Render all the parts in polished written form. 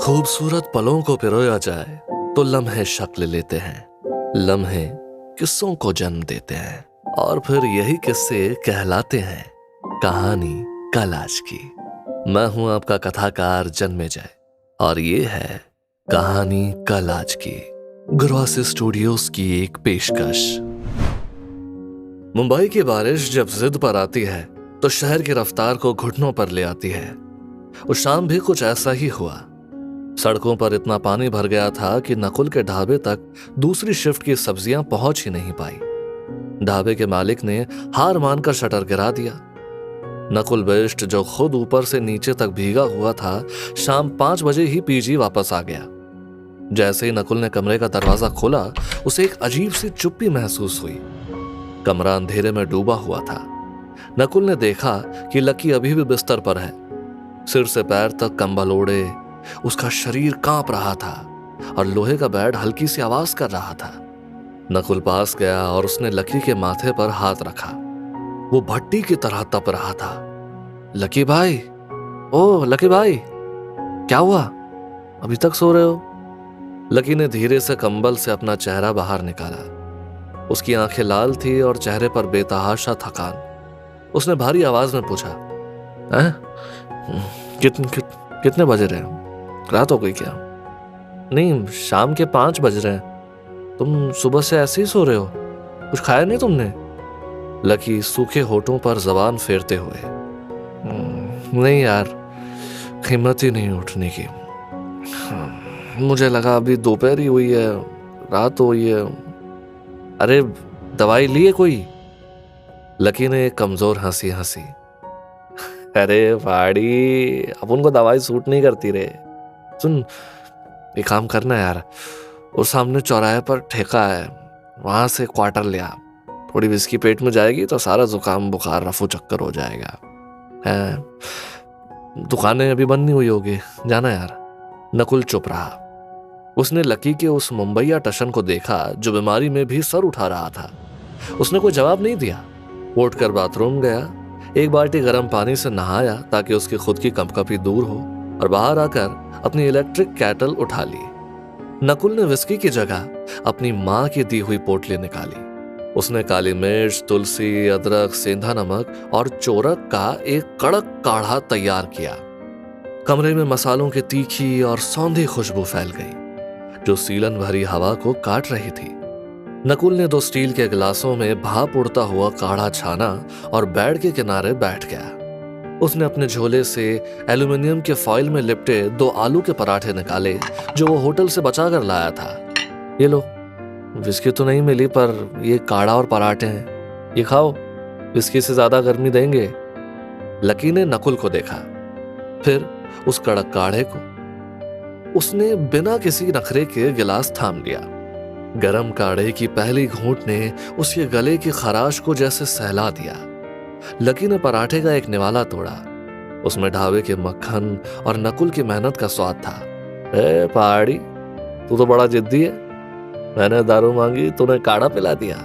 खूबसूरत पलों को पिरोया जाए तो लम्हे शक्ल लेते हैं, लम्हे किस्सों को जन्म देते हैं और फिर यही किस्से कहलाते हैं कहानी कल आज की। मैं हूं आपका कथाकार जन्मेजय और ये है कहानी कल आज की, गुरवासी स्टूडियोज की एक पेशकश। मुंबई की बारिश जब जिद पर आती है तो शहर की रफ्तार को घुटनों पर ले आती है। उस शाम भी कुछ ऐसा ही हुआ। सड़कों पर इतना पानी भर गया था कि नकुल के ढाबे तक दूसरी शिफ्ट की सब्जियां पहुंच ही नहीं पाई। ढाबे के मालिक ने हार मानकर शटर गिरा दिया। नकुल बेस्ट, जो खुद ऊपर से नीचे तक भीगा हुआ था, शाम 5 बजे ही पीजी वापस आ गया। जैसे ही नकुल ने कमरे का दरवाजा खोला, उसे एक अजीब सी चुप्पी महसूस हुई। कमरा अंधेरे में डूबा हुआ था। नकुल ने देखा कि लकी अभी भी बिस्तर पर है, सिर से पैर तक कंबल ओढ़े। उसका शरीर कांप रहा था और लोहे का बेड हल्की सी आवाज कर रहा था। नकुल पास गया और उसने लकी के माथे पर हाथ रखा। वो भट्टी की तरह तप रहा था। लकी भाई, ओ लकी भाई, क्या हुआ? अभी तक सो रहे हो? लकी ने धीरे से कंबल से अपना चेहरा बाहर निकाला। उसकी आंखें लाल थी और चेहरे पर बेतहाशा थकान। उसने भारी आवाज में पूछा, कितने बजे रहे? रात हो गई क्या? नहीं, शाम के 5 बज रहे हैं। तुम सुबह से ऐसे ही सो रहे हो? कुछ खाया नहीं तुमने? लकी सूखे होठों पर जबान फेरते हुए, नहीं यार, हिम्मत ही नहीं उठने की। मुझे लगा अभी दोपहर ही हुई है, रात हुई है। अरे दवाई लिए कोई? लकी ने एक कमजोर हंसी हंसी। अरे भाड़ी, अपन को दवाई सूट नहीं करती रे। सुन, एक काम करना यार, उस सामने चौराहे पर ठेका है, वहां से क्वार्टर ले आ। थोड़ी विस्की पेट में जाएगी तो सारा जुकाम बुखार रफू चक्कर हो जाएगा। दुकानें अभी बंद नहीं हुई होगी, जाना यार। नकुल चुप रहा। उसने लकी के उस मुंबईया टशन को देखा जो बीमारी में भी सर उठा रहा था। उसने कोई जवाब नहीं दिया। वो उठकर बाथरूम गया, एक बाल्टी गर्म पानी से नहाया ताकि उसकी खुद की कंपकपी दूर हो, और बाहर आकर अपनी इलेक्ट्रिक कैटल उठा ली। नकुल ने विस्की की जगह अपनी माँ की दी हुई पोटली निकाली। उसने काली मिर्च, तुलसी, अदरक, सेंधा नमक और चोरक का एक कड़क काढ़ा तैयार किया। कमरे में मसालों की तीखी और सौंधी खुशबू फैल गई जो सीलन भरी हवा को काट रही थी। नकुल ने 2 स्टील के गिलासों में भाप उड़ता हुआ काढ़ा छाना और बेड के किनारे बैठ गया। उसने अपने झोले से एल्यूमिनियम के फॉइल में लिपटे 2 आलू के पराठे निकाले जो वो होटल से बचा कर लाया था। ये लो, विस्की तो नहीं मिली पर ये काढ़ा और पराठे हैं, ये खाओ, विस्की से ज्यादा गर्मी देंगे। लकी ने नकुल को देखा, फिर उस कड़क काढ़े को। उसने बिना किसी नखरे के गिलास थाम लिया। गरम काढ़े की पहली घूंट ने उसके गले की खराश को जैसे सहला दिया। लकी ने पराठे का एक निवाला तोड़ा। उसमें ढाबे के मक्खन और नकुल की मेहनत का स्वाद था। ए पहाड़ी, तू तो बड़ा जिद्दी है। मैंने दारू मांगी, तूने काढ़ा पिला दिया।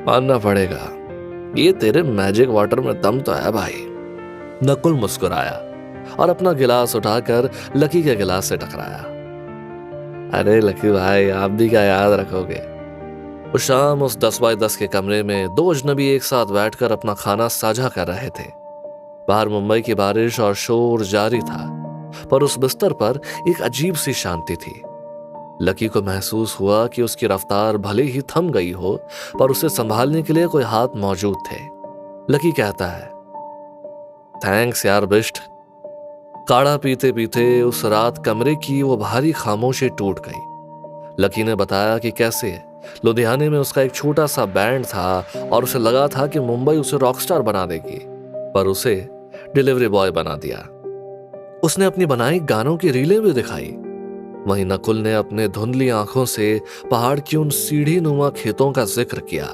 मानना पड़ेगा, ये तेरे मैजिक वाटर में दम तो है भाई। नकुल मुस्कुराया और अपना गिलास उठाकर लकी के गिलास से टकराया। अरे लकी भाई, आप भी क्या याद रखोगे? उस शाम उस 10 बाय 10 के कमरे में 2 अजनबी एक साथ बैठकर अपना खाना साझा कर रहे थे। बाहर मुंबई की बारिश और शोर जारी था, पर उस बिस्तर पर एक अजीब सी शांति थी। लकी को महसूस हुआ कि उसकी रफ्तार भले ही थम गई हो, पर उसे संभालने के लिए कोई हाथ मौजूद थे। लकी कहता है, थैंक्स यार बिस्ट। काढ़ा पीते पीते उस रात कमरे की वो भारी खामोशी टूट गई। लकी ने बताया कि कैसे लुधियाने में उसका एक छोटा सा बैंड था और उसे लगा था कि मुंबई उसे रॉकस्टार बना देगी, पर उसे डिलीवरी बॉय बना दिया। उसने अपनी बनाई गानों की रीलें भी दिखाई। वहीं नकुल ने अपने धुंधली आंखों से पहाड़ की उन सीढ़ी नुमा खेतों का जिक्र किया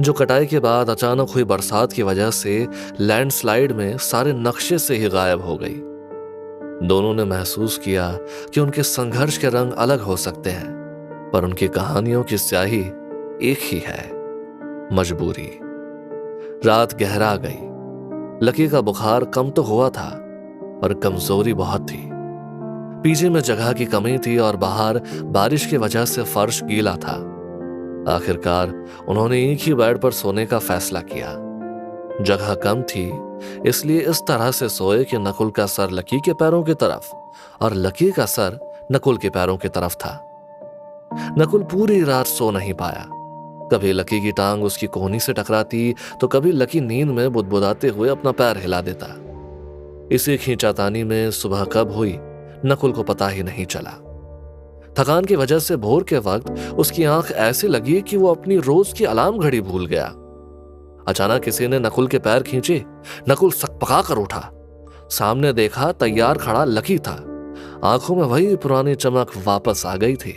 जो कटाई के बाद अचानक हुई बरसात की वजह से लैंडस्लाइड में सारे नक्शे से ही गायब हो गई। दोनों ने महसूस किया कि उनके संघर्ष के रंग अलग हो सकते हैं, पर उनकी कहानियों की स्याही एक ही है, मजबूरी। रात गहरा गई। लकी का बुखार कम तो हुआ था, पर कमजोरी बहुत थी। पीछे में जगह की कमी थी और बाहर बारिश की वजह से फर्श गीला था। आखिरकार उन्होंने एक ही बेड पर सोने का फैसला किया। जगह कम थी, इसलिए इस तरह से सोए कि नकुल का सर लकी के पैरों की तरफ और लकी का सर नकुल के पैरों की तरफ था। नकुल पूरी रात सो नहीं पाया। कभी लकी की टांग उसकी कोहनी से टकराती तो कभी लकी नींद में बुदबुदाते हुए अपना पैर हिला देता। इसी खींचातानी में सुबह कब हुई नकुल को पता ही नहीं चला। थकान की वजह से भोर के वक्त उसकी आंख ऐसे लगी कि वो अपनी रोज की अलार्म घड़ी भूल गया। अचानक किसी ने नकुल के पैर खींचे। नकुल सकपका कर उठा। सामने देखा तैयार खड़ा लकी था। आंखों में वही पुरानी चमक वापस आ गई थी।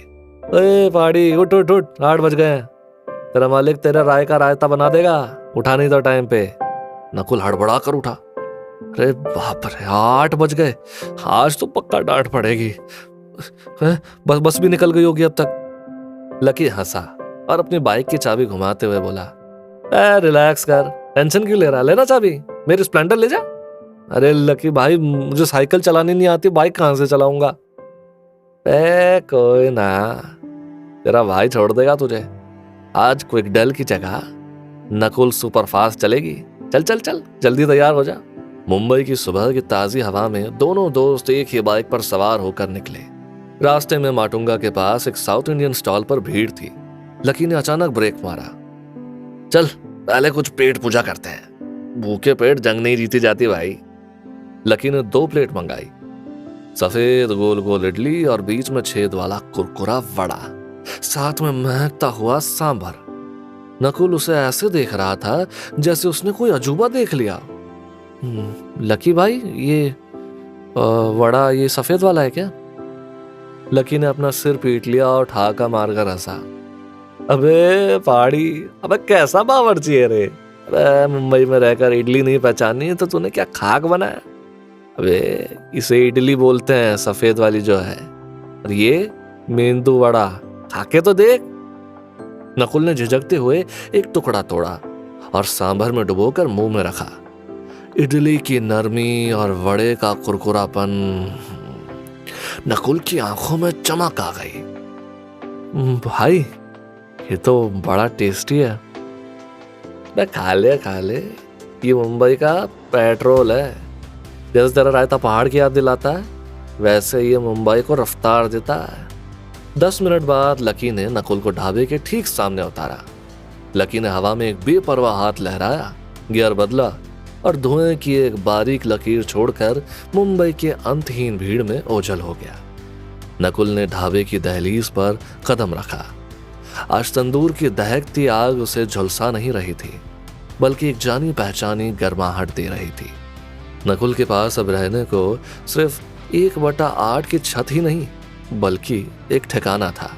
ए पाड़ी, उठ उठ उठ, 8 बज गए। तेरा मालिक तेरा राय का रायता बना देगा, उठा नहीं तो टाइम पे। नकुल हड़बड़ा कर उठा। अरे बाप रे, 8 बज गए, आज तो पक्का डांट पड़ेगी। बस भी निकल गई होगी अब तक। लकी हंसा और अपनी बाइक की चाबी घुमाते हुए बोला, रिलैक्स कर, टेंशन क्यों ले रहा, लेना चाबी, मेरी स्प्लेंडर ले जा। अरे लकी भाई, मुझे साइकिल चलानी नहीं आती, बाइक कहां से चलाऊंगा। कोई ना, तेरा भाई छोड़ देगा तुझे। आज क्विक डेल की जगह नकुल सुपर फास्ट चलेगी। चल चल चल, जल्दी तैयार हो जा। मुंबई की सुबह की ताजी हवा में दोनों दोस्त एक ही बाइक पर सवार होकर निकले। रास्ते में माटुंगा के पास एक साउथ इंडियन स्टॉल पर भीड़ थी। लकी ने अचानक ब्रेक मारा। चल पहले कुछ पेट पूजा करते हैं, भूखे पेट जंग नहीं जीती जाती भाई। लकी ने 2 प्लेट मंगाई, सफेद गोल गोल इडली और बीच में छेद वाला कुरकुरा वड़ा, साथ में महकता हुआ सांभर। नकुल उसे ऐसे देख रहा था जैसे उसने कोई अजूबा देख लिया। लकी भाई, ये वड़ा ये सफेद वाला है क्या? लकी ने अपना सिर पीट लिया और ठाका मारकर हंसा। अबे पहाड़ी, अबे कैसा बावर्ची है रे। अबे मुंबई में रहकर इडली नहीं पहचानी तो तूने क्या खाक बनाया? अबे इसे इडली बोलते हैं, सफेद वाली जो है, और ये मेंदू वड़ा, खाके तो देख। नकुल ने झिझकते हुए एक टुकड़ा तोड़ा और सांभर में डुबोकर मुंह में रखा। इडली की नरमी और वड़े का कुरकुरापन, नकुल की आंखों में चमक आ गई। भाई ये तो बड़ा टेस्टी है। खा ले, ये मुंबई का पेट्रोल है। जैसे तेरा रायता पहाड़ की याद दिलाता है, वैसे ये मुंबई को रफ्तार देता है। 10 मिनट बाद लकी ने नकुल को ढाबे के ठीक सामने उतारा। लकी ने हवा में एक बेपरवाह हाथ लहराया, गियर बदला और धुएं की एक बारीक लकीर छोड़कर मुंबई के अंतहीन भीड़ में ओझल हो गया। नकुल ने ढाबे की दहलीज पर कदम रखा। आज तंदूर की दहकती आग उसे झुलसा नहीं रही थी, बल्कि एक जानी पहचानी गर्माहट दे रही थी। नकुल के पास अब रहने को सिर्फ 1/8 की छत ही नहीं, बल्कि एक ठिकाना था।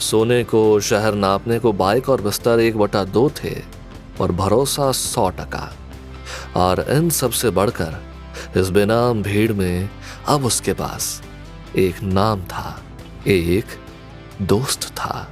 सोने को, शहर नापने को बाइक और बिस्तर 1/2 थे और भरोसा 100%। और इन सबसे बढ़कर इस बेनाम भीड़ में अब उसके पास एक नाम था, एक दोस्त था।